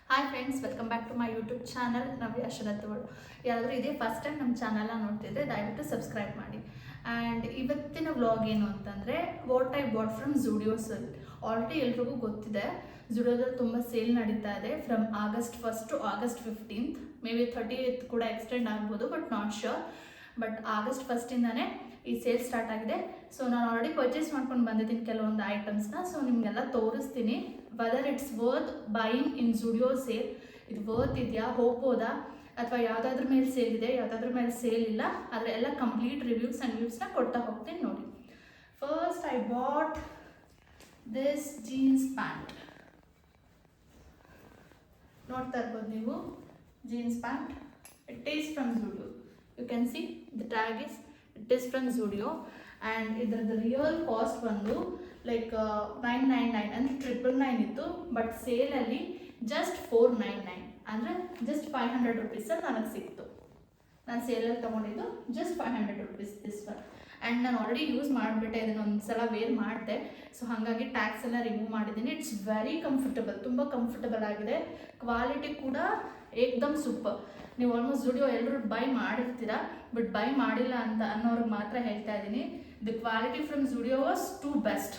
Hi friends, welcome back to my YouTube channel Navya ಶರತ್ವಳು. ಯಾರಾದರೂ ಇದೇ ಫಸ್ಟ್ ಟೈಮ್ ನಮ್ಮ ಚಾನಲ್ನ ನೋಡ್ತಿದ್ರೆ ದಯವಿಟ್ಟು ಸಬ್ಸ್ಕ್ರೈಬ್ ಮಾಡಿ. ಆ್ಯಂಡ್ ಇವತ್ತಿನ ವ್ಲಾಗ್ ಏನು ಅಂತಂದರೆ ವಾಟ್ ಐ ಬಾಟ್ ಫ್ರಮ್ ಝುಡಿಯೋಸಲ್ಲಿ. ಆಲ್ರೆಡಿ ಎಲ್ರಿಗೂ ಗೊತ್ತಿದೆ, ಝುಡಿಯೋದಲ್ಲಿ ತುಂಬ ಸೇಲ್ ನಡೀತಾ ಇದೆ from August 1st to August 15th. Maybe 30th ಕೂಡ ಎಕ್ಸ್ಟೆಂಡ್ ಆಗ್ಬೋದು, but not sure. But August 1st ಈ ಸೇಲ್ ಸ್ಟಾರ್ಟ್ ಆಗಿದೆ. ಸೊ ನಾನು ಆಲ್ರೆಡಿ ಪರ್ಚೇಸ್ ಮಾಡ್ಕೊಂಡು ಬಂದಿದ್ದೀನಿ ಕೆಲವೊಂದು ಐಟಮ್ಸ್ನ. ಸೊ ನಿಮಗೆಲ್ಲ ತೋರಿಸ್ತೀನಿ whether it's worth buying in Zudio sale. ಇದು ವರ್ತ್ ಇದೆಯಾ, ಹೋಗ್ಬೋದಾ, ಅಥವಾ ಯಾವುದಾದ್ರ ಮೇಲೆ ಸೇಲ್ ಇದೆ, ಯಾವುದಾದ್ರ ಮೇಲೆ ಸೇಲ್ ಇಲ್ಲ, ಆದರೆ ಎಲ್ಲ ಕಂಪ್ಲೀಟ್ ರಿವ್ಯೂಸ್ ಆ್ಯಂಡ್ ವ್ಯೂಸ್ನ ಕೊಡ್ತಾ ಹೋಗ್ತೀನಿ ನೋಡಿ. First I bought this jeans pant. ನೋಡ್ತಾ ಇರ್ಬೋದು ನೀವು, jeans pant. It is from Zudio. You can see the tag is it is from Zudio. And ಇದರದ್ದು ರಿಯಲ್ ಕಾಸ್ಟ್ ಬಂದು ಲೈಕ್ 999 ಅಂದರೆ 999 ಇತ್ತು. ಬಟ್ ಸೇಲಲ್ಲಿ ಜಸ್ಟ್ 499 ಅಂದರೆ ಜಸ್ಟ್ 500 ರುಪೀಸಲ್ಲಿ ನನಗೆ ಸಿಕ್ತು. ನಾನು ಸೇಲಲ್ಲಿ ತೊಗೊಂಡಿದ್ದು just 500 rupees this one. And ನಾನು ಆಲ್ರೆಡಿ ಯೂಸ್ ಮಾಡಿಬಿಟ್ಟೆ, ಇದನ್ನು ಒಂದು ಸಲ ವೇರ್ ಮಾಡಿದೆ. ಸೊ ಹಾಗಾಗಿ ಟ್ಯಾಕ್ಸ್ ಎಲ್ಲ ರಿಮೂವ್ ಮಾಡಿದ್ದೀನಿ. ಇಟ್ಸ್ ವೆರಿ ಕಂಫರ್ಟಬಲ್, ತುಂಬ ಕಂಫರ್ಟಬಲ್ ಆಗಿದೆ. ಕ್ವಾಲಿಟಿ ಕೂಡ ಏಕ್ದಮ್ ಸೂಪರ್. ನೀವು ಆಲ್ಮೋಸ್ಟ್ ಝುಡಿಯೋ ಎಲ್ಲರೂ ಬೈ ಮಾಡಿರ್ತೀರಾ, ಬಟ್ ಬೈ ಮಾಡಿಲ್ಲ ಅಂತ ಅನ್ನೋರಿಗೆ ಮಾತ್ರ ಹೇಳ್ತಾ ಇದ್ದೀನಿ. The quality from Zudio was too best.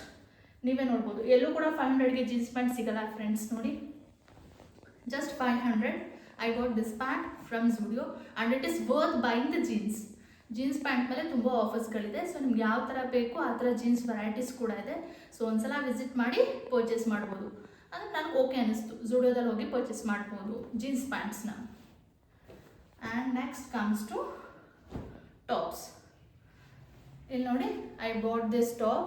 ನೀವೇ ನೋಡ್ಬೋದು, ಎಲ್ಲೂ ಕೂಡ 500ಗೆ ಜೀನ್ಸ್ ಪ್ಯಾಂಟ್ ಸಿಗಲ್ಲ ಫ್ರೆಂಡ್ಸ್. ನೋಡಿ, just 500 I got this pant from Zudio and it is worth buying the jeans. Jeans pant ಮೇಲೆ ತುಂಬ ಆಫರ್ಸ್ಗಳಿದೆ. ಸೊ ನಿಮ್ಗೆ ಯಾವ ಥರ ಬೇಕು ಆ ಥರ ಜೀನ್ಸ್ ವೆರೈಟೀಸ್ ಕೂಡ ಇದೆ. ಸೊ ಒಂದ್ಸಲ ವಿಸಿಟ್ ಮಾಡಿ ಪರ್ಚೇಸ್ ಮಾಡ್ಬೋದು. ಅಂದರೆ ನನಗೆ ಓಕೆ ಅನ್ನಿಸ್ತು, ಝುಡಿಯೋದಲ್ಲಿ ಹೋಗಿ ಪರ್ಚೇಸ್ ಮಾಡ್ಬೋದು ಜೀನ್ಸ್ ಪ್ಯಾಂಟ್ಸ್ನ. And next comes to tops. ಇಲ್ಲಿ ನೋಡಿ, I bought this top.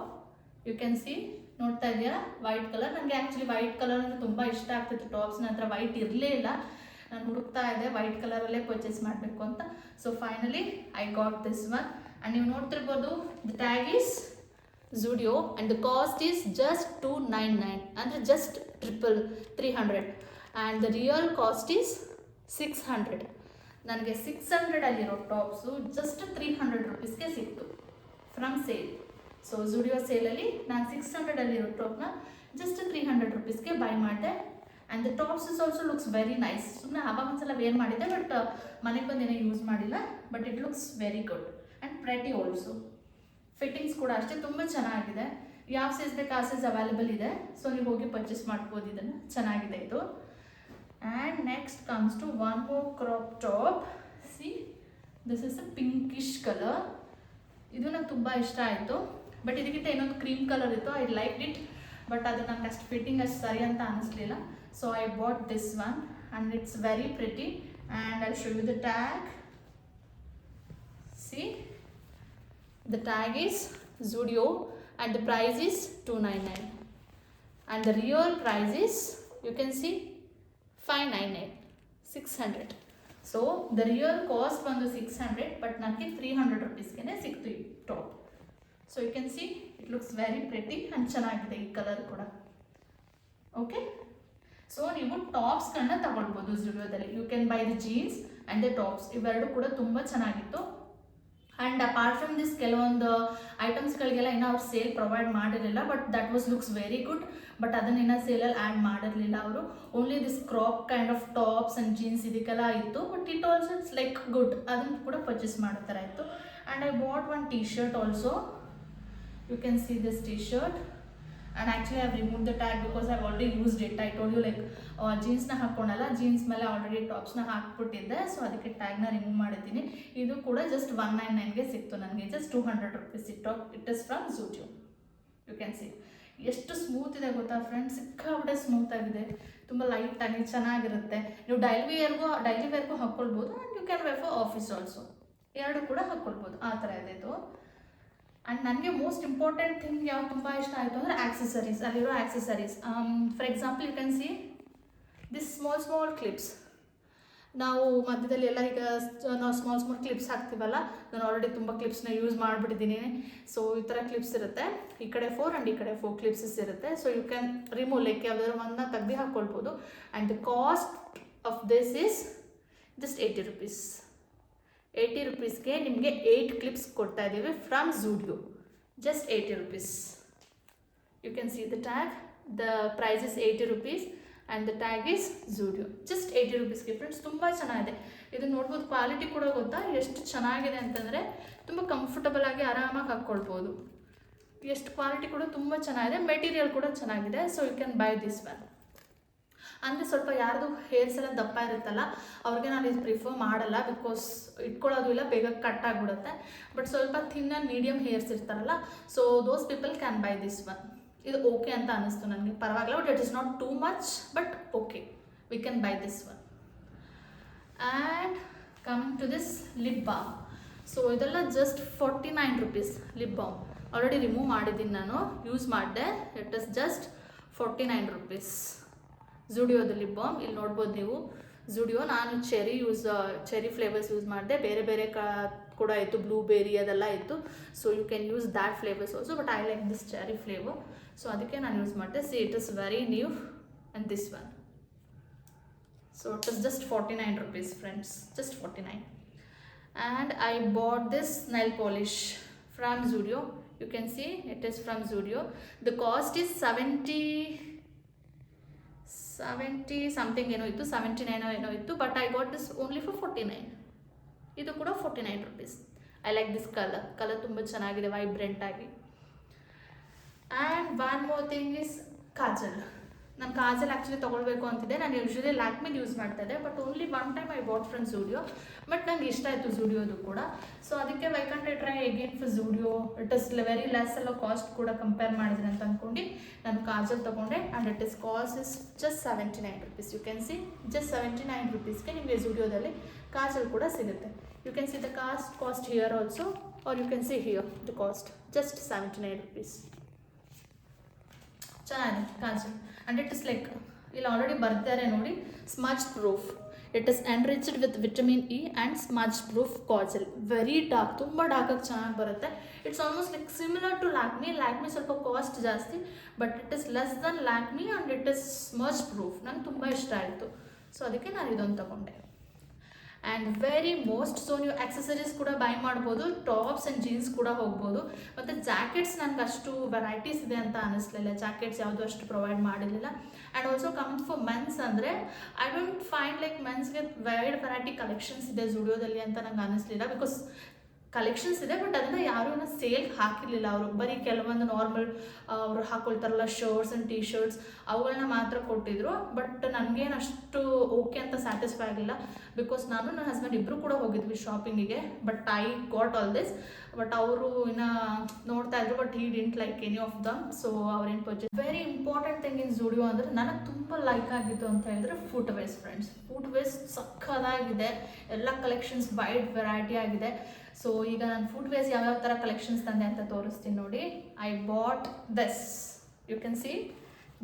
You can see, ನೋಡ್ತಾ ಇದೆಯಾ, ವೈಟ್ ಕಲರ್. ನನಗೆ ಆ್ಯಕ್ಚುಲಿ ವೈಟ್ ಕಲರ್ ಅಂದರೆ ತುಂಬ ಇಷ್ಟ ಆಗ್ತಿತ್ತು. ಟಾಪ್ಸ್ ನನ್ನ ಹತ್ರ ವೈಟ್ ಇರಲೇ ಇಲ್ಲ. ನಾನು ಹುಡುಕ್ತಾ ಇದ್ದೆ ವೈಟ್ ಕಲರಲ್ಲೇ ಪರ್ಚೇಸ್ ಮಾಡಬೇಕು ಅಂತ. So finally I got this one. And ನೀವು ನೋಡ್ತಿರ್ಬೋದು, the tag is Zudio and the cost is just 299 ಅಂದರೆ just 300. And the real cost is 600. ನನಗೆ 600ಅಲ್ಲಿರೋ ಟಾಪ್ಸು ಜಸ್ಟ್ 300 ರುಪೀಸ್ಗೆ ಸಿಕ್ತು ಫ್ರಮ್ ಸೇಲ್. ಸೊ ಝುಡಿಯೋ ಸೇಲಲ್ಲಿ ನಾನು 600ಅಲ್ಲಿರೋ ಟಾಪ್ನ ಜಸ್ಟ್ 300 ರುಪೀಸ್ಗೆ ಬೈ ಮಾಡಿದೆ. And the tops is also looks very nice. ಸುಮ್ಮನೆ ಆವಾಗ ಒಂದ್ಸಲ ವೇರ್ ಮಾಡಿದ್ದೆ, ಬಟ್ ಮನೆಗೆ ಬಂದೇನೋ ಯೂಸ್ ಮಾಡಿಲ್ಲ. But it looks very good and pretty also. Fittings ಕೂಡ ಅಷ್ಟೇ ತುಂಬ ಚೆನ್ನಾಗಿದೆ. ಯಾವ ಸೈಜ್ ಬೇಕು ಆ ಸೈಜ್ ಅವೈಲೇಬಲ್ ಇದೆ. ಸೊ ನೀವು ಹೋಗಿ ಪರ್ಚೇಸ್ ಮಾಡ್ಬೋದು ಇದನ್ನು. ಚೆನ್ನಾಗಿದೆ ಇದು. And next comes to one more crop top. See, this is a pinkish color. ಇದು ನಂಗೆ ತುಂಬ ಇಷ್ಟ ಆಯಿತು. ಬಟ್ ಇದಕ್ಕಿಂತ ಇನ್ನೊಂದು ಕ್ರೀಮ್ ಕಲರ್ ಇತ್ತು, ಐ ಲೈಕ್ ಇಟ್. ಬಟ್ ಅದು ನಂಗೆ ಅಷ್ಟು ಫಿಟ್ಟಿಂಗ್ ಅಷ್ಟು ಸರಿ ಅಂತ ಅನ್ನಿಸ್ಲಿಲ್ಲ. So I bought this one and it's very pretty. And I show you the tag. See, the tag is Zudio and the price is 299. And the real price is, you can see, 599, 600. So the real cost ಬಂದು 600, but ನನಗೆ 300 ರುಪೀಸ್ಗೆ ಸಿಕ್ತು ಈ top. So you can C it looks very pretty and ಚೆನ್ನಾಗಿದೆ ಈ colour ಕೂಡ. Okay, so ನೀವು ಟಾಪ್ಸ್ಗಳನ್ನ ತಗೊಳ್ಬೋದು ಝುಡಿಯೋದಲ್ಲಿ. You can buy the jeans and the tops. ಇವೆರಡು ಕೂಡ ತುಂಬ ಚೆನ್ನಾಗಿತ್ತು. ಆ್ಯಂಡ್ ಅಪಾರ್ಟ್ ಫ್ರಮ್ ದಿಸ್ ಕೆಲವೊಂದು ಐಟಮ್ಸ್ಗಳಿಗೆಲ್ಲ ಇನ್ನೂ ಅವ್ರು ಸೇಲ್ ಪ್ರೊವೈಡ್ ಮಾಡಿರಲಿಲ್ಲ, but that was looks very good. But ಅದನ್ನು ಇನ್ನೂ ಸೇಲಲ್ಲಿ ಆ್ಯಡ್ ಮಾಡಿರಲಿಲ್ಲ ಅವರು. Only this crop kind of tops and jeans ಇದಕ್ಕೆಲ್ಲ ಇತ್ತು. But it also it's like good. ಅದನ್ನು ಕೂಡ ಪರ್ಚೇಸ್ ಮಾಡೋ ಥರ ಇತ್ತು. And I bought one T shirt also. You can see this T shirt. And actually I remove the tag because I already used it. I told you like ಜೀನ್ಸ್ನ ಹಾಕ್ಕೊಂಡಲ್ಲ, jeans ಮೇಲೆ already ಟಾಪ್ಸ್ನ ಹಾಕ್ಬಿಟ್ಟಿದ್ದೆ. So ಅದಕ್ಕೆ ಟ್ಯಾಗ್ನ remove ಮಾಡಿದ್ದೀನಿ. ಇದು ಕೂಡ just 199ಗೆ ಸಿಕ್ತು ನನಗೆ. Just 200 rupees ಈ top. It is from Zudio. You can see ಎಷ್ಟು ಸ್ಮೂತ್ ಇದೆ ಗೊತ್ತಾ ಫ್ರೆಂಡ್ಸ್, ಸಿಕ್ಕಾಬಿಟ್ಟೆ ಸ್ಮೂತ್ ಆಗಿದೆ. ತುಂಬ ಲೈಟಾಗಿ ಚೆನ್ನಾಗಿರುತ್ತೆ. ನೀವು ಡೈಲಿ ವೇರ್ಗೂ ಹಾಕ್ಕೊಳ್ಬೋದು. And you can wear for office also. ಎರಡು ಕೂಡ ಹಾಕ್ಕೊಳ್ಬೋದು, ಆ ಥರ ಇದೆ ಇದು. ಆ್ಯಂಡ್ ನನಗೆ ಮೋಸ್ಟ್ ಇಂಪಾರ್ಟೆಂಟ್ ಥಿಂಗ್ ಯಾವ್ದು ತುಂಬ ಇಷ್ಟ ಆಯಿತು ಅಂದರೆ ಆಕ್ಸೆಸರೀಸ್. ಅಲ್ಲಿರೋ accessories, for example you can see this small clips. ನಾವು ಮಧ್ಯದಲ್ಲಿ ಎಲ್ಲ ಈಗ ನಾವು ಸ್ಮಾಲ್ ಕ್ಲಿಪ್ಸ್ ಹಾಕ್ತೀವಲ್ಲ, ನಾನು ಆಲ್ರೆಡಿ ತುಂಬ ಕ್ಲಿಪ್ಸ್ನ ಯೂಸ್ ಮಾಡಿಬಿಟ್ಟಿದ್ದೀನಿ. ಸೊ ಈ ಥರ ಕ್ಲಿಪ್ಸ್ ಇರುತ್ತೆ. ಈ ಕಡೆ 4 ಆ್ಯಂಡ್ ಈ ಕಡೆ 4 ಕ್ಲಿಪ್ಸಸ್ ಇರುತ್ತೆ. So you can remove, like ಯಾವುದಾದ್ರು ಒಂದನ್ನ ತೆಗ್ದು ಹಾಕ್ಕೊಳ್ಬೋದು. And the cost of this is just 80 rupees. 80 ರುಪೀಸ್ಗೆ ನಿಮಗೆ 8 ಕ್ಲಿಪ್ಸ್ ಕೊಡ್ತಾ ಇದ್ದೀವಿ from Zudio. Just 80 rupees. You can see the tag. The price is 80 rupees and the tag is Zudio. Just 80 ರುಪೀಸ್ಗೆ friends. ತುಂಬ ಚೆನ್ನಾಗಿದೆ. ಇದು ನೋಡ್ಬೋದು, ಕ್ವಾಲಿಟಿ ಕೂಡ ಗೊತ್ತಾ ಎಷ್ಟು ಚೆನ್ನಾಗಿದೆ ಅಂತಂದರೆ ತುಂಬ ಕಂಫರ್ಟಬಲ್ ಆಗಿ ಆರಾಮಾಗಿ ಹಾಕ್ಕೊಳ್ಬೋದು. ಎಷ್ಟು ಕ್ವಾಲಿಟಿ ಕೂಡ ತುಂಬ ಚೆನ್ನಾಗಿದೆ, ಮೆಟೀರಿಯಲ್ ಕೂಡ ಚೆನ್ನಾಗಿದೆ. So you can buy this one. ಅಂದರೆ ಸ್ವಲ್ಪ ಯಾರ್ದು ಹೇರ್ಸ್ ಎಲ್ಲ ದಪ್ಪ ಇರುತ್ತಲ್ಲ ಅವ್ರಿಗೆ ನಾನು ಇದು ಪ್ರಿಫರ್ ಮಾಡಲ್ಲ, ಬಿಕಾಸ್ ಇಟ್ಕೊಳ್ಳೋದು ಇಲ್ಲ, ಬೇಗ ಕಟ್ ಆಗಿಬಿಡುತ್ತೆ. ಬಟ್ ಸ್ವಲ್ಪ ಥಿನ್ ಆ್ಯಂಡ್ ಮೀಡಿಯಮ್ ಹೇರ್ಸ್ ಇರ್ತಾರಲ್ಲ, so those people can buy this one. ಇದು ಓಕೆ ಅಂತ ಅನ್ನಿಸ್ತು ನನಗೆ, ಪರವಾಗಿಲ್ಲ. But it is not too much, but okay, we can buy this one. And coming to this lip balm. So ಇದೆಲ್ಲ just 49 rupees lip balm. Already remove ಮಾಡಿದ್ದೀನಿ ನಾನು, use ಮಾಡಿದೆ. It is just 49 rupees. ಝೂಡಿಯೋದು lip balm ಇಲ್ಲಿ ನೋಡ್ಬೋದು ನೀವು. ಝೂಡಿಯೋ, ನಾನು cherry flavours use ಮಾಡಿದೆ. ಬೇರೆ ಬೇರೆ ಕೂಡ ಇತ್ತು, ಬ್ಲೂಬೆರಿ ಅದೆಲ್ಲ ಇತ್ತು. So you can use that flavours also, but I like this cherry flavour. So ಅದಕ್ಕೆ ನಾನು ಯೂಸ್ ಮಾಡಿದೆ. See it is very new. And this one, so it is just 49 rupees friends, just 49. And I bought this nail polish from Zudio. You can see it is from Zudio. The cost is 70 something ಏನೋ ಇತ್ತು, 79 ಏನೋ ಇತ್ತು. But I got this only for 49. ಇದು ಕೂಡ 49 rupees. I like this colour ತುಂಬ ಚೆನ್ನಾಗಿದೆ, vibrant ಆಗಿ. And one more thing is Kajal. ನಾನು ಕಾಜಲ್ ಆ್ಯಕ್ಚುಲಿ ತೊಗೊಳ್ಬೇಕು ಅಂತಿದ್ದೆ. ನಾನು ಯೂಶ್ವಲಿ ಲ್ಯಾಕ್ಮಿದು ಯೂಸ್ ಮಾಡ್ತಾ ಇದ್ದೆ, but only one time I bought from Zudio. But ನಂಗೆ ಇಷ್ಟ ಆಯಿತು ಝೂಡಿಯೋದು ಕೂಡ. ಸೊ ಅದಕ್ಕೆ why can't I try again for Zudio. It is very less ಎಲ್ಲ ಕಾಸ್ಟ್ ಕೂಡ ಕಂಪೇರ್ ಮಾಡಿದ್ರೆ ಅಂತ ಅಂದ್ಕೊಂಡು ನಾನು ಕಾಜಲ್ ತೊಗೊಂಡೆ. And it is cost is just 79 rupees. You can see just 79 ರುಪೀಸ್ಗೆ ನಿಮಗೆ ಝೂಡಿಯೋದಲ್ಲಿ ಕಾಜಲ್ ಕೂಡ ಸಿಗುತ್ತೆ. You can see the cost here also, or you can C here the cost just 79 rupees. ಚೆನ್ನಾಗಿದೆ kajal. And it is like ಇಲ್ಲಿ already ಬರ್ತಾರೆ ನೋಡಿ, smudge proof. It is enriched with vitamin E and smudge proof kajal. Very dark, ತುಂಬ ಡಾರ್ಕಾಗಿ ಚೆನ್ನಾಗಿ ಬರುತ್ತೆ. It's almost like similar to Lakme ಸ್ವಲ್ಪ cost ಜಾಸ್ತಿ, but it is less than Lakme and it is smudge proof. ನಂಗೆ ತುಂಬ ಇಷ್ಟ ಆಯಿತು. ಸೊ ಅದಕ್ಕೆ ನಾನು ಇದೊಂದು ತೊಗೊಂಡೆ. ಆ್ಯಂಡ್ ವೆರಿ ಮೋಸ್ಟ್, ಸೊ ನೀವು ಆಕ್ಸೆಸರೀಸ್ ಕೂಡ ಬೈ ಮಾಡ್ಬೋದು, ಟಾಪ್ಸ್ ಆ್ಯಂಡ್ ಜೀನ್ಸ್ ಕೂಡ ಹೋಗ್ಬೋದು. ಮತ್ತು ಜಾಕೆಟ್ಸ್ ನನಗೆ ಅಷ್ಟು ವೆರೈಟೀಸ್ ಇದೆ ಅಂತ ಅನ್ನಿಸ್ಲಿಲ್ಲ, ಜಾಕೆಟ್ಸ್ ಯಾವುದು ಅಷ್ಟು ಪ್ರೊವೈಡ್ ಮಾಡಿರಲಿಲ್ಲ. And also coming for mens ಅಂದರೆ ಐ ಡೋಂಟ್ ಫೈಂಡ್ ಲೈಕ್ ಮೆನ್ಸ್ಗೆ ವೆರೈಟಿ ಕಲೆಕ್ಷನ್ಸ್ ಇದೆ ಝೂಡಿಯೋದಲ್ಲಿ ಅಂತ ನಂಗೆ ಅನ್ನಿಸ್ಲಿಲ್ಲ. ಬಿಕಾಸ್ ಕಲೆಕ್ಷನ್ಸ್ ಇದೆ, ಬಟ್ ಅದನ್ನು ಯಾರೂ ಸೇಲ್ಗೆ ಹಾಕಿರಲಿಲ್ಲ. ಅವರು ಬರೀ ಕೆಲವೊಂದು ನಾರ್ಮಲ್ ಅವರು ಹಾಕೊಳ್ತಾರಲ್ಲ ಶರ್ಟ್ಸ್ ಆ್ಯಂಡ್ ಟಿ ಶರ್ಟ್ಸ್, ಅವುಗಳನ್ನ ಮಾತ್ರ ಕೊಟ್ಟಿದ್ರು. ಬಟ್ ನನಗೇನು ಅಷ್ಟು ಓಕೆ ಅಂತ ಸ್ಯಾಟಿಸ್ಫೈ ಆಗಲಿಲ್ಲ. ಬಿಕಾಸ್ ನಾನು ನನ್ನ ಹಸ್ಬೆಂಡ್ ಇಬ್ಬರು ಕೂಡ ಹೋಗಿದ್ವಿ ಶಾಪಿಂಗಿಗೆ. But I got all this. But ಅವರು ಇನ್ನು ನೋಡ್ತಾ ಇದ್ರು, but he didn't like any of them. So ಅವ್ರೇನು purchase. Very important thing in Zudio ಅಂದರೆ ನನಗೆ ತುಂಬ ಲೈಕ್ ಆಗಿತ್ತು ಅಂತ ಹೇಳಿದ್ರೆ footwears friends. Footwears ಸಕ್ಕದಾಗಿದೆ, ಎಲ್ಲ ಕಲೆಕ್ಷನ್ಸ್ ವೈಡ್ ವೆರೈಟಿ ಆಗಿದೆ. ಸೊ ಈಗ ನಾನು ಫುಟ್ ವೇರ್ಸ್ ಯಾವ್ಯಾವ ಥರ ಕಲೆಕ್ಷನ್ಸ್ ತಂದೆ ಅಂತ ತೋರಿಸ್ತೀನಿ ನೋಡಿ. I bought this. You can see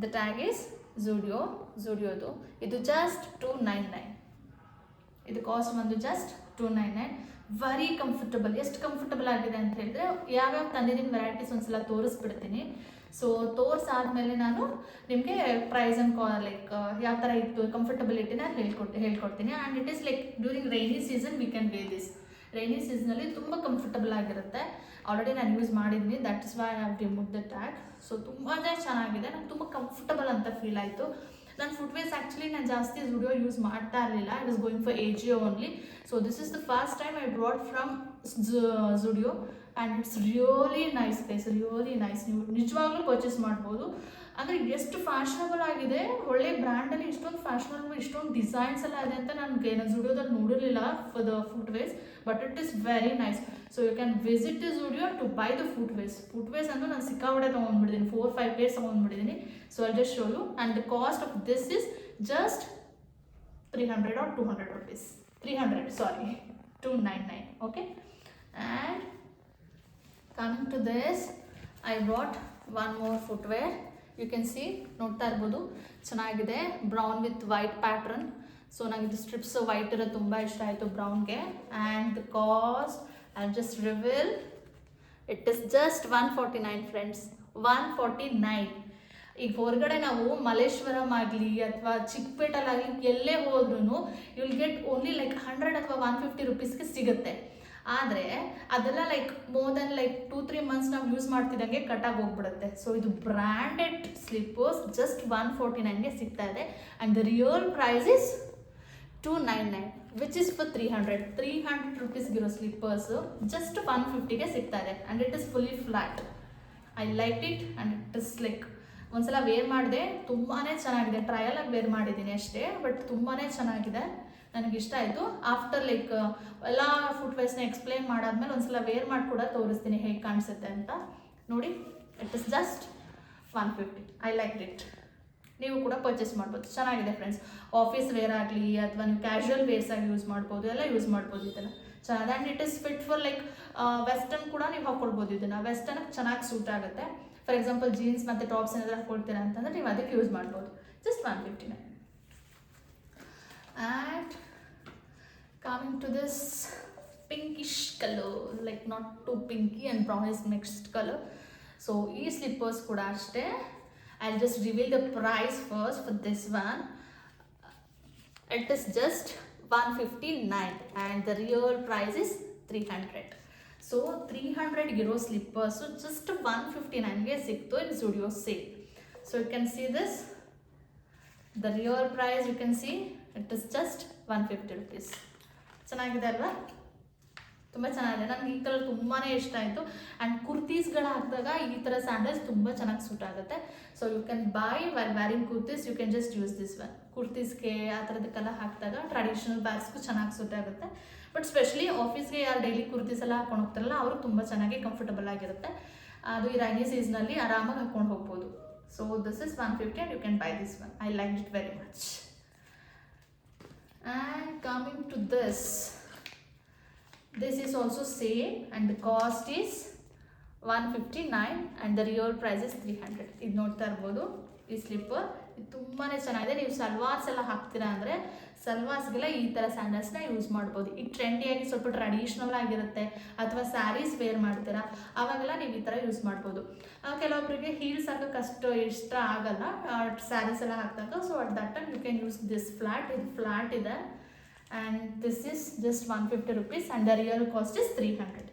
the tag is ಝೂಡಿಯೋದು. ಇದು ಜಸ್ಟ್ 299. ಇದು ಕಾಸ್ಟ್ ಬಂದು ಜಸ್ಟ್ 299. Very comfortable. ಎಷ್ಟು ಕಂಫರ್ಟಬಲ್ ಆಗಿದೆ ಅಂತ ಹೇಳಿದ್ರೆ ಯಾವ್ಯಾವ ತಂದಿದ್ದೀನಿ ವೆರೈಟೀಸ್ ಒಂದ್ಸಲ ತೋರಿಸ್ಬಿಡ್ತೀನಿ. ಸೊ ತೋರಿಸಾದ್ಮೇಲೆ ನಾನು ನಿಮಗೆ ಪ್ರೈಸ್ ಅಂಡ್ ಲೈಕ್ ಯಾವ ಥರ ಇತ್ತು ಕಂಫರ್ಟಬಿಲಿಟಿನ ಹೇಳ್ಕೊಡ್ತೀನಿ. And it is like during rainy season we can wear this. Rainy ಸೀಸನಲ್ಲಿ ತುಂಬ ಕಂಫರ್ಟಬಲ್ ಆಗಿರುತ್ತೆ. ಆಲ್ರೆಡಿ ನಾನು ಯೂಸ್ ಮಾಡಿದ್ದೀನಿ, that is why I have remove the tag. So ತುಂಬಾ ಚೆನ್ನಾಗಿದೆ, ನಂಗೆ ತುಂಬ ಕಂಫರ್ಟಬಲ್ ಅಂತ ಫೀಲ್ ಆಯಿತು. ನನ್ನ ಫುಟ್ವೇರ್ಸ್ ಆ್ಯಕ್ಚುಲಿ ನಾನು ಜಾಸ್ತಿ ಝೂಡಿಯೋ ಯೂಸ್ ಮಾಡ್ತಾ ಇರಲಿಲ್ಲ. It is going for AJIO only. So this is the first time I brought from Zudio and it's really nice place, really nice. ನೀವು ನಿಜವಾಗ್ಲೂ ಪರ್ಚೇಸ್ ಮಾಡ್ಬೋದು. ಅಂದರೆ ಎಷ್ಟು ಫ್ಯಾಷನಬಲ್ ಆಗಿದೆ, ಒಳ್ಳೆ ಬ್ರ್ಯಾಂಡಲ್ಲಿ ಇಷ್ಟೊಂದು ಫ್ಯಾಷನಬಲ್, ಇಷ್ಟೊಂದು ಡಿಸೈನ್ಸ್ ಎಲ್ಲ ಇದೆ ಅಂತ ನನಗೆ ನಾನು ಝೂಡಿಯೋದಲ್ಲಿ ನೋಡಿರಲಿಲ್ಲ for the footwears. But it is very nice. So you can visit the Zudio to buy the footwears ಅಂದು ನಾನು ಸಿಕ್ಕಾಪಟ್ಟೆ ತೊಗೊಂಡ್ಬಿಟ್ಟಿದ್ದೀನಿ, 4-5 ಪೇರ್ಸ್ ತೊಗೊಂಡ್ಬಿಟ್ಟಿದ್ದೀನಿ. So I just show you. And the cost of this is just 300 or 200 rupees. 300, sorry, 299. Okay. And coming to this, I bought one more footwear. You can see, ನೋಡ್ತಾ ಇರ್ಬೋದು ಚೆನ್ನಾಗಿದೆ, brown with white pattern. So ನನಗೆ ಇದು strips white ಇರೋದು ತುಂಬ ಇಷ್ಟ ಆಯಿತು ಬ್ರೌನ್ಗೆ. And the cost I just reveal, it is just 149 friends, 149. ಈಗ ಹೊರಗಡೆ ನಾವು ಮಲ್ಲೇಶ್ವರಂ ಆಗಲಿ ಅಥವಾ ಚಿಕ್ಕಪೇಟೆಲಾಗಲಿ ಎಲ್ಲೇ ಹೋದ್ರೂ you will get only like 100 ಅಥವಾ 150 ರುಪೀಸ್ಗೆ ಸಿಗುತ್ತೆ. ಆದರೆ ಅದೆಲ್ಲ like more than like 2-3 months ನಾವು ಯೂಸ್ ಮಾಡ್ತಿದ್ದಂಗೆ ಕಟ್ಟಾಗಿ ಹೋಗ್ಬಿಡುತ್ತೆ. ಸೊ ಇದು ಬ್ರ್ಯಾಂಡೆಡ್ ಸ್ಲಿಪ್ಪರ್ಸ್ ಜಸ್ಟ್ 149ಗೆ ಸಿಗ್ತಾ ಇದೆ. And the real price is 299 which is for 300 ರುಪೀಸ್ಗಿರೋ ಸ್ಲಿಪ್ಪರ್ಸು ಜಸ್ಟ್ 150ಗೆ ಸಿಗ್ತಾ ಇದೆ. And it is fully flat. I like it and it is like ಒಂದ್ಸಲ ವೇರ್ ಮಾಡಿದೆ, ತುಂಬಾ ಚೆನ್ನಾಗಿದೆ. ಟ್ರಯಲಾಗಿ ವೇರ್ ಮಾಡಿದ್ದೀನಿ ಅಷ್ಟೇ, ಬಟ್ ತುಂಬಾ ಚೆನ್ನಾಗಿದೆ, ನನಗಿಷ್ಟ ಆಯಿತು. ಆಫ್ಟರ್ ಲೈಕ್ ಎಲ್ಲ ಫುಟ್ವೇರ್ಸ್ನ ಎಕ್ಸ್ಪ್ಲೇನ್ ಮಾಡಾದ್ಮೇಲೆ ಒಂದ್ಸಲ ವೇರ್ ಮಾಡಿ ಕೂಡ ತೋರಿಸ್ತೀನಿ ಹೇಗೆ ಕಾಣಿಸುತ್ತೆ ಅಂತ. ನೋಡಿ, it is just 150. I like it. ನೀವು ಕೂಡ ಪರ್ಚೇಸ್ ಮಾಡ್ಬೋದು, ಚೆನ್ನಾಗಿದೆ ಫ್ರೆಂಡ್ಸ್. ಆಫೀಸ್ ವೇರ್ ಆಗಲಿ ಅಥವಾ ನೀವು ಕ್ಯಾಶುವಲ್ ವೇರ್ಸಾಗಿ ಯೂಸ್ ಮಾಡ್ಬೋದು, ಎಲ್ಲ ಯೂಸ್ ಮಾಡ್ಬೋದು ಇದನ್ನು. ಚೆನ್ನಾಗಿದೆ. And it is fit for like western ಕೂಡ ನೀವು ಹಾಕ್ಕೊಳ್ಬೋದು ಇದನ್ನು. ವೆಸ್ಟರ್ನ್ಗೆ ಚೆನ್ನಾಗಿ ಸೂಟ್ ಆಗುತ್ತೆ. ಫಾರ್ ಎಕ್ಸಾಂಪಲ್ ಜೀನ್ಸ್ ಮತ್ತು ಟಾಪ್ಸ್ ಏನಾದರೂ ಹಾಕ್ಕೊಳ್ತೀರಾ ಅಂತಂದರೆ ನೀವು ಅದಕ್ಕೆ ಯೂಸ್ ಮಾಡ್ಬೋದು. Just 159. And coming to this pinkish color, like not too pinky and brown is mixed color. So ee slippers kuda ashte. I'll just reveal the price first for this one. It is just 159 and the real price is 300. So 300 euro slippers just 159 ge sikto in Zudio sale. So you can see this, the real price you can see it is just 150 rupees. ಚೆನ್ನಾಗಿದೆ ಅಲ್ವಾ? ತುಂಬ ಚೆನ್ನಾಗಿದೆ. ನನಗೆ ಈ colour ತುಂಬಾ ಇಷ್ಟ ಆಯಿತು. And ಕುರ್ತೀಸ್ಗಳು ಹಾಕಿದಾಗ ಈ ಥರ ಸ್ಯಾಂಡಲ್ಸ್ ತುಂಬ ಚೆನ್ನಾಗಿ ಸೂಟ್ ಆಗುತ್ತೆ. So you can buy while wearing kurtis, you can just use this one. ಕುರ್ತೀಸ್ಗೆ ಆ ಥರದಕ್ಕೆಲ್ಲ ಹಾಕಿದಾಗ ಟ್ರೆಡಿಷನಲ್ ಬ್ಯಾಗ್ಸ್ಗೂ ಚೆನ್ನಾಗಿ ಸೂಟ್ ಆಗುತ್ತೆ. ಬಟ್ ಸ್ಪೆಷಲಿ ಆಫೀಸ್ಗೆ ಯಾರು ಡೈಲಿ ಕುರ್ತೀಸ್ ಎಲ್ಲ ಹಾಕೊಂಡು ಹೋಗ್ತಾರಲ್ಲ ಅವರು ತುಂಬ ಚೆನ್ನಾಗಿ ಕಂಫರ್ಟಬಲ್ ಆಗಿರುತ್ತೆ. ಅದು ಈ ರೈನಿ ಸೀಸನಲ್ಲಿ ಆರಾಮಾಗಿ ಹಾಕ್ಕೊಂಡು ಹೋಗ್ಬೋದು. So this is 150 and you can buy this one. I liked it very much. And coming to this is also same and the cost is 159 and the real price is 300. ಇದು ನೋಡ್ತಾ ಇರ್ಬೋದು ಈ slipper, ಇದು ತುಂಬಾ ಚೆನ್ನಾಗಿದೆ. ನೀವು ಸಲ್ವಾರ್ಸ್ ಎಲ್ಲ ಹಾಕ್ತೀರಾ ಅಂದರೆ ಸಲ್ವಾರ್ಸ್ಗೆಲ್ಲ ಈ ಥರ ಸ್ಯಾಂಡಲ್ಸ್ನ ಯೂಸ್ ಮಾಡ್ಬೋದು. ಈಗ ಟ್ರೆಂಡಿಯಾಗಿ ಸ್ವಲ್ಪ ಟ್ರೆಡಿಷ್ನಲ್ ಆಗಿರುತ್ತೆ ಅಥವಾ ಸ್ಯಾರೀಸ್ ವೇರ್ ಮಾಡ್ತೀರಾ ಆವಾಗೆಲ್ಲ ನೀವು ಈ ಥರ ಯೂಸ್ ಮಾಡ್ಬೋದು. ಕೆಲವೊಬ್ಬರಿಗೆ ಹೀಲ್ಸ್ ಹಾಕೋಕ್ಕೆ ಅಷ್ಟು ಇಷ್ಟ ಆಗಲ್ಲ ಸ್ಯಾರೀಸ್ ಎಲ್ಲ ಹಾಕಿದಾಗ. So at that time you can use this flat. ಇದು ಫ್ಲ್ಯಾಟ್ ಇದೆ and this is just 150 rupees and the real cost is 300.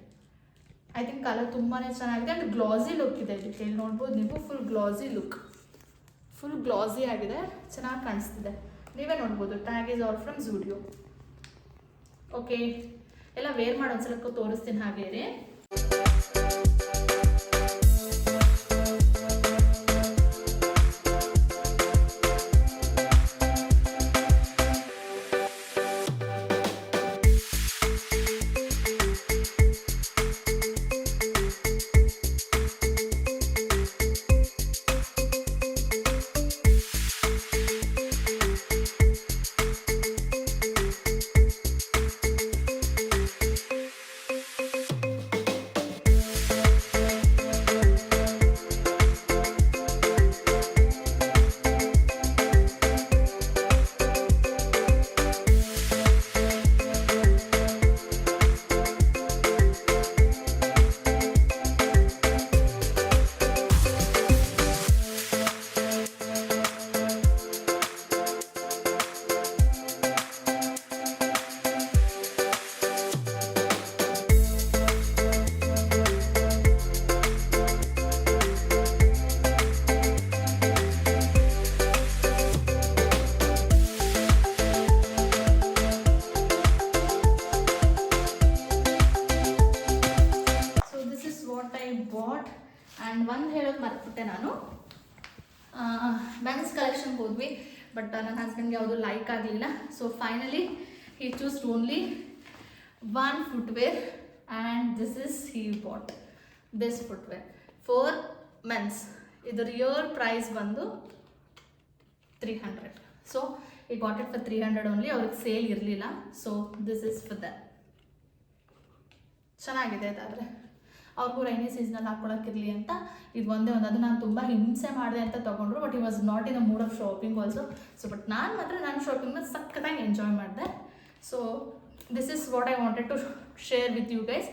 I think colour ತುಂಬಾ ಚೆನ್ನಾಗಿದೆ ಆ್ಯಂಡ್ ಗ್ಲಾಸಿ ಲುಕ್ ಇದೆ ಇದಕ್ಕೆ. ಇಲ್ಲಿ ನೋಡ್ಬೋದು ನೀವು, ಫುಲ್ ಗ್ಲಾಸಿ ಲುಕ್, ಫುಲ್ ಗ್ಲಾಸಿ ಆಗಿದೆ, ಚೆನ್ನಾಗಿ ಕಾಣಿಸ್ತಿದೆ. ನೀವೇ ನೋಡ್ಬೋದು. Tag is all from Zudio. Okay, ಎಲ್ಲ ವೇರ್ ಮಾಡಿ ಒಂದ್ಸಲ ತೋರಿಸ್ತೀನಿ ಹಾಗೆ ರೀ. ಆ್ಯಂಡ್ ಒಂದು ಹೇಳೋದು ಮರ್ತ್ಬಿಟ್ಟೆ ನಾನು. ಮೆನ್ಸ್ ಕಲೆಕ್ಷನ್ಗೆ ಹೋದ್ವಿ, ಬಟ್ ನನ್ನ ಹಸ್ಬೆಂಡ್ಗೆ ಯಾವುದು ಲೈಕ್ ಆಗಲಿಲ್ಲ. So finally he chose only one footwear and this is he bought this footwear for men's. ಇದು ರಿಯಲ್ ಪ್ರೈಸ್ ಬಂದು 300. So he got it for 300 only. ಅವ್ರಿಗೆ ಸೇಲ್ ಇರಲಿಲ್ಲ. So this is for that. ಚೆನ್ನಾಗಿದೆ ಅದಾದರೆ ಅವ್ರಿಗೂ rainy ಸೀಸನಲ್ಲಿ ಹಾಕ್ಕೊಳಕ್ಕಿರಲಿ ಅಂತ ಇದು ಒಂದೇ ಒಂದು. ಅದು ನಾನು ತುಂಬ ಹಿಂಸೆ ಮಾಡಿದೆ ಅಂತ ತೊಗೊಂಡ್ರು, but he was not in the mood of shopping also. So but ನಾನು ಮಾತ್ರ ನನ್ನ ಶಾಪಿಂಗ್ನ ಸಖತ್ತಾಗಿ ಎಂಜಾಯ್ ಮಾಡಿದೆ. So this is what I wanted to share with you guys.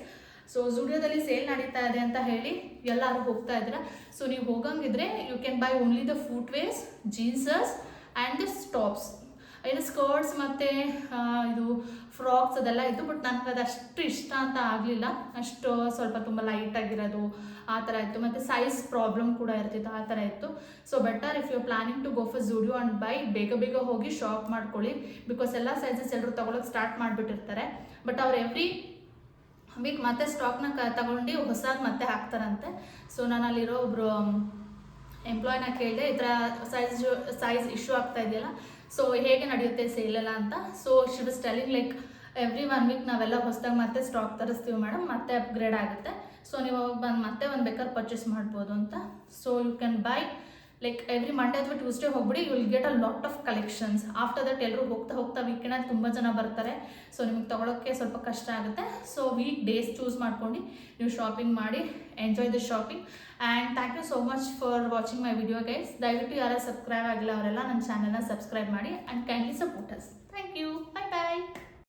So Zudioದಲ್ಲಿ ಸೇಲ್ ನಡೀತಾ ಇದೆ ಅಂತ ಹೇಳಿ ಎಲ್ಲರೂ ಹೋಗ್ತಾ ಇದ್ದೀರಾ. ಸೊ ನೀವು ಹೋಗಂಗಿದ್ರೆ you can buy only the footwears, ಜೀನ್ಸಸ್ ಆ್ಯಂಡ್ ದಿಸ್ ಟಾಪ್ಸ್. ಏನು ಸ್ಕರ್ಟ್ಸ್ ಮತ್ತು ಇದು ಫ್ರಾಕ್ಸ್ ಅದೆಲ್ಲ ಇತ್ತು. ಬಟ್ ನನಗೆ ಅದು ಅಷ್ಟು ಇಷ್ಟ ಅಂತ ಆಗಲಿಲ್ಲ. ಅಷ್ಟು ಸ್ವಲ್ಪ ತುಂಬ ಲೈಟಾಗಿರೋದು ಆ ಥರ ಇತ್ತು. ಮತ್ತು ಸೈಜ್ ಪ್ರಾಬ್ಲಮ್ ಕೂಡ ಇರ್ತಿತ್ತು, ಆ ಥರ ಇತ್ತು. So better if you planning to go for Zudio and buy, ಬೇಗ ಬೇಗ ಹೋಗಿ ಶಾಪ್ ಮಾಡ್ಕೊಳ್ಳಿ. ಬಿಕಾಸ್ ಎಲ್ಲ ಸೈಜಸ್ ಎಲ್ಲರೂ ತೊಗೊಳಕ್ಕೆ ಸ್ಟಾರ್ಟ್ ಮಾಡಿಬಿಟ್ಟಿರ್ತಾರೆ. ಬಟ್ ಅವ್ರು ಎವ್ರಿ ವೀಕ್ ಮತ್ತೆ ಸ್ಟಾಕ್ನ ತಗೊಂಡು ಹೊಸದು ಮತ್ತೆ ಹಾಕ್ತಾರಂತೆ. ಸೊ ನಾನು ಅಲ್ಲಿರೋ ಒಬ್ಬರು ಎಂಪ್ಲಾಯ್ನ ಕೇಳಿದೆ, ಈ ಥರ ಸೈಜ್ ಇಶ್ಯೂ ಆಗ್ತಾ ಇದೆಯಲ್ಲ, ಸೊ ಹೇಗೆ ನಡೆಯುತ್ತೆ ಸೇಲೆಲ್ಲ ಅಂತ. So she was telling like every 1 week ನಾವೆಲ್ಲ ಹೊಸದಾಗಿ ಮತ್ತೆ ಸ್ಟಾಕ್ ತರಿಸ್ತೀವಿ ಮೇಡಮ್, ಮತ್ತೆ ಅಪ್ಗ್ರೇಡ್ ಆಗುತ್ತೆ. ಸೊ ನೀವು ಬಂದು ಮತ್ತೆ ಒಂದು ಬೇಕಾದ್ರೆ ಪರ್ಚೇಸ್ ಮಾಡ್ಬೋದು ಅಂತ. So you can buy like every Monday ಅಥವಾ ಟ್ಯೂಸ್ಡೇ ಹೋಗ್ಬಿಡಿ, you will get a lot of collections. After that ಎಲ್ಲರೂ ಹೋಗ್ತಾ ವೀಕೆಂಡಲ್ಲಿ ತುಂಬ ಜನ ಬರ್ತಾರೆ. ಸೊ ನಿಮಗೆ ತೊಗೊಳೋಕ್ಕೆ ಸ್ವಲ್ಪ ಕಷ್ಟ ಆಗುತ್ತೆ. ಸೊ ವೀಕ್ ಡೇಸ್ ಚೂಸ್ ಮಾಡ್ಕೊಂಡು ನೀವು ಶಾಪಿಂಗ್ ಮಾಡಿ, enjoy the shopping. And thank you so much for watching my video guys. ದಯವಿಟ್ಟು ಯಾರು ಸಬ್ಸ್ಕ್ರೈಬ್ ಆಗಿಲ್ಲ ಅವರೆಲ್ಲ ನನ್ನ ಚಾನಲ್ನ ಸಬ್ಸ್ಕ್ರೈಬ್ ಮಾಡಿ and kindly support us. Thank you.